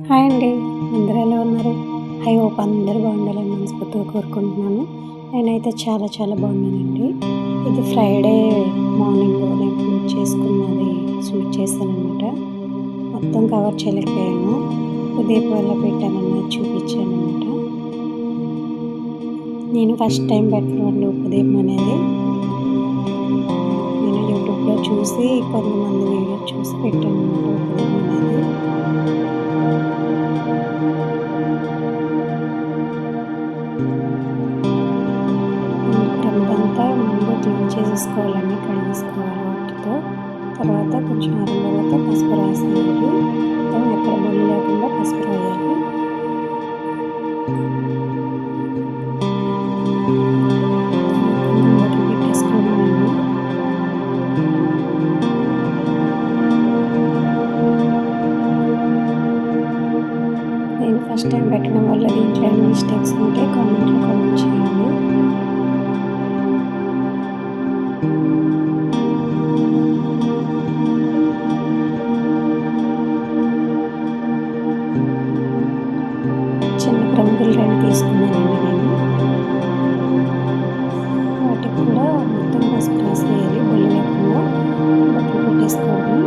Hi అండి. అందరూ ఎలా ఉన్నారు? ఐ హోప్ అందరూ బాగుండాలని మనస్ఫూర్తిగా కోరుకుంటున్నాను. నేనైతే చాలా చాలా బాగున్నానండి. ఇది ఫ్రైడే మార్నింగ్ నేను షూట్ చేశాననమాట. మొత్తం కవర్ చేయలేకపోయాను. ఉదయపు వల్ల పెట్టానన్నది చూపించాననమాట. నేను ఫస్ట్ టైం పెట్టినండి ఉదయం అనేది. నేను యూట్యూబ్లో చూసి కొంతమంది వీడియో చూసి పెట్టాననమాట ఉదయం అనేది. ప్రమిదంతా ముందు క్లీన్ చేసేసుకోవాలండి, కడిగేసుకోవాలి వాటర్తో. తర్వాత కొంచెం ఆరిన తర్వాత పసుపు రాసేయాలి. మొత్తం ఎక్కడ బొల్లి లేకుండా పసుపు రాయాలి. వాటర్ పెట్టేసుకోవాలండి. నేను ఫస్ట్ టైం పెట్టడం వల్ల దీంట్లో ఏమైనా మిస్టేక్స్ ఉంటే కామెంట్లో కామెంట్ చేయండి. చిన్న ప్రమిదలు 2 తీసుకున్నానండి నేను. వాటికి కూడా మొత్తం పసుపు రాసేయాలి, బొల్లి లేకుండా బొట్లు పెట్టేసుకోవాలి.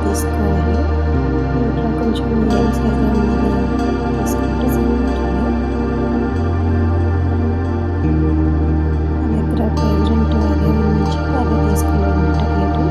తీసుకోవాలి. ఇంట్లో కొంచెం మీడియం సైజులో ఉన్నది తీసుకుంటే సరిపోతుంది. నా దగ్గర ప్రెజెంట్ అదే నుంచి అదే తీసుకున్నానమాట ప్లేటు.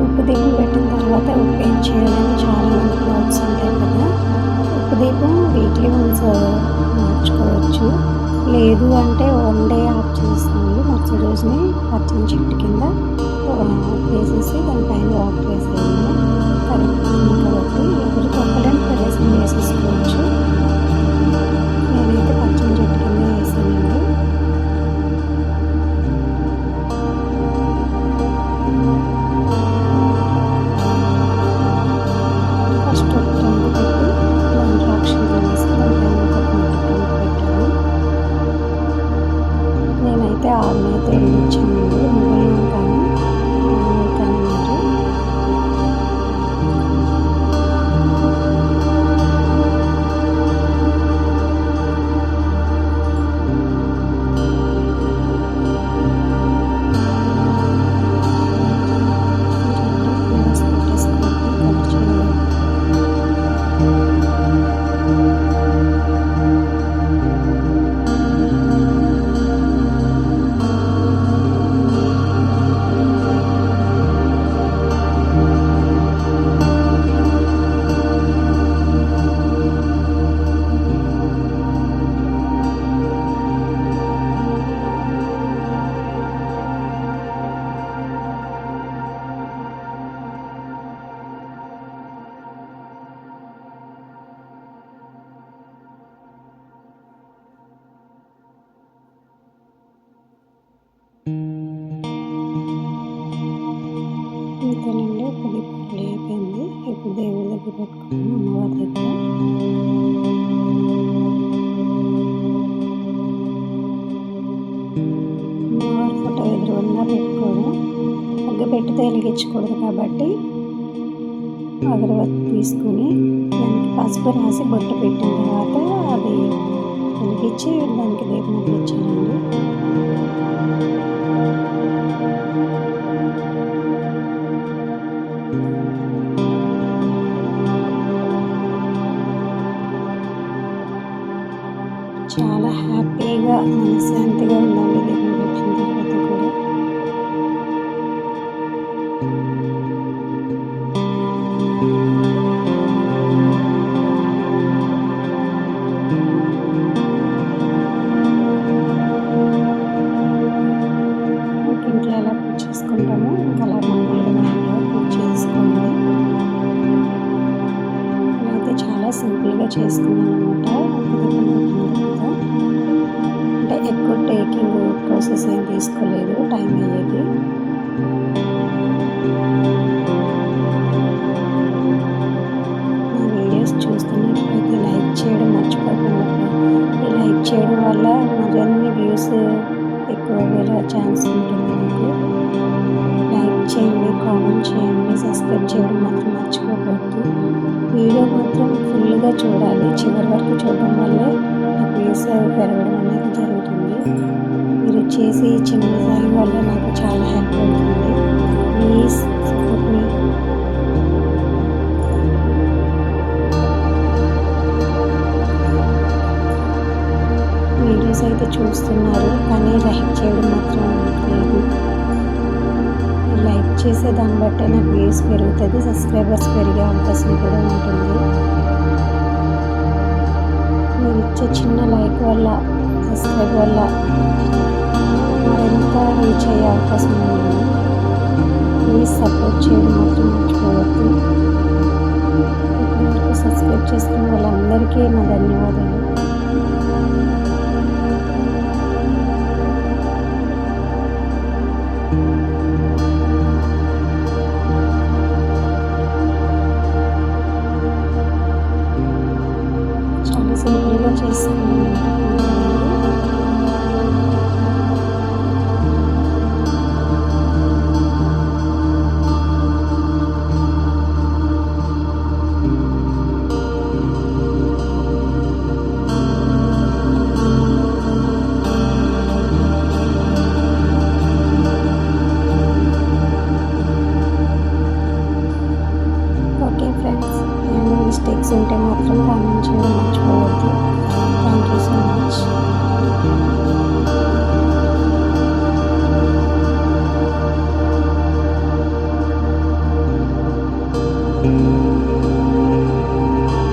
ఉప్పు దీపం పెట్టిన తర్వాత ఉప్పు ఏం చేయాలని చాలామంది డౌట్స్ ఉంటాయి కదా. ఉప్పు దీపం వీక్లీ వన్స్ మార్చుకోవచ్చు. లేదు అంటే 1 డే ఆఫ్ చేసేయండి. మరుసటి రోజుని పచ్చని చెట్టు కింద వేసేసి దానిపైన వాటర్ వేసేయండి. కరిగిపోతుంది కాబట్టి ఎవరు తొక్కడానికి ప్రదేశం వేసేసుకోవచ్చు. నేనైతే పచ్చని చెట్టు కింద వేసానండి. ఫస్ట్ ఒక రంగు పెట్టి దాంట్లో అక్షంతలు వేసి దానిపైన ఒక పెట్టాను. నేనైతే ఆవునైతే వెళ్ళించానండి. నువ్వులు కానీ మరి ఇంతేనండి. ఇప్పుడు రెడీ అయిపోయింది. ఇప్పుడు దేవుడి దగ్గర పెట్టుకున్నాను, అమ్మవారి దగ్గర. అమ్మవారి ఫోటో ఎదురుగుండా పెట్టుకోవడం. అగ్గిపెట్టెతో వెలిగించకూడదు కాబట్టి అగరబత్తి తీసుకొని దానికి పసుపు రాసి బొట్టు పెట్టిన తర్వాత అది వెలిగించి దానికి దీపం వెలిగించానండి. చాలా హ్యాపీగా, మనశ్శాంతిగా ఉందండి దీపం పెట్టిన తర్వాత కూడా. ఇంట్లో ఎలా పూజ చేసుకుంటామో ఇంకా అలా మామూలుగా నార్మల్గా పూజ చేసుకోండి. నేనైతే చాలా సింపుల్గా చేసుకున్నాను అనమాట. అంటే ఎక్కువ టేకింగ్ ప్రాసెస్ ఏం తీసుకోలేదు, టైం అయ్యేది. నా వీడియోస్ చూస్తున్నట్లయితే లైక్ చేయడం మర్చిపోకుండా. ఈ లైక్ చేయడం వల్ల మరిన్ని వ్యూస్ ఎక్కువ అయ్యేలా ఛాన్స్ ఉంటుంది నాకు. లైక్ చేయండి, కామెంట్ చేయండి, సబ్స్క్రైబ్ చేయడం మాత్రం మర్చిపోవద్దు. వీడియో మాత్రం ఫుల్గా చూడాలి, చివరి వరకు చూడడం వల్లే నాకు వ్యూస్ పెరగడం అనేది జరుగుతుంది. మీరు చేసే ఈ చిన్న సాయం వల్ల నాకు చాలా హెల్ప్ అవుతుంది. Please support me. వీడియోస్ అయితే చూస్తున్నారు కానీ లైక్ చేయడం మాత్రం లేదు. లైక్ చేసే దాన్ని బట్టే నాకు వ్యూస్ పెరుగుతుంది, సబ్స్క్రైబర్స్ పెరిగే అవకాశం కూడా ఉంటుంది. మీరు ఇచ్చే చిన్న లైక్ వల్ల, సబ్స్క్రైబ్ వల్ల మరింత రీచ్ అయ్యే అవకాశం ఉంది. ప్లీజ్ సపోర్ట్ చేయడం మాత్రం మర్చిపోవద్దు. ఇప్పటివరకు సబ్స్క్రైబ్ చేసుకున్న వాళ్ళందరికీ నా ధన్యవాదాలు. చాలా సింపుల్గా చేసుకున్నాను.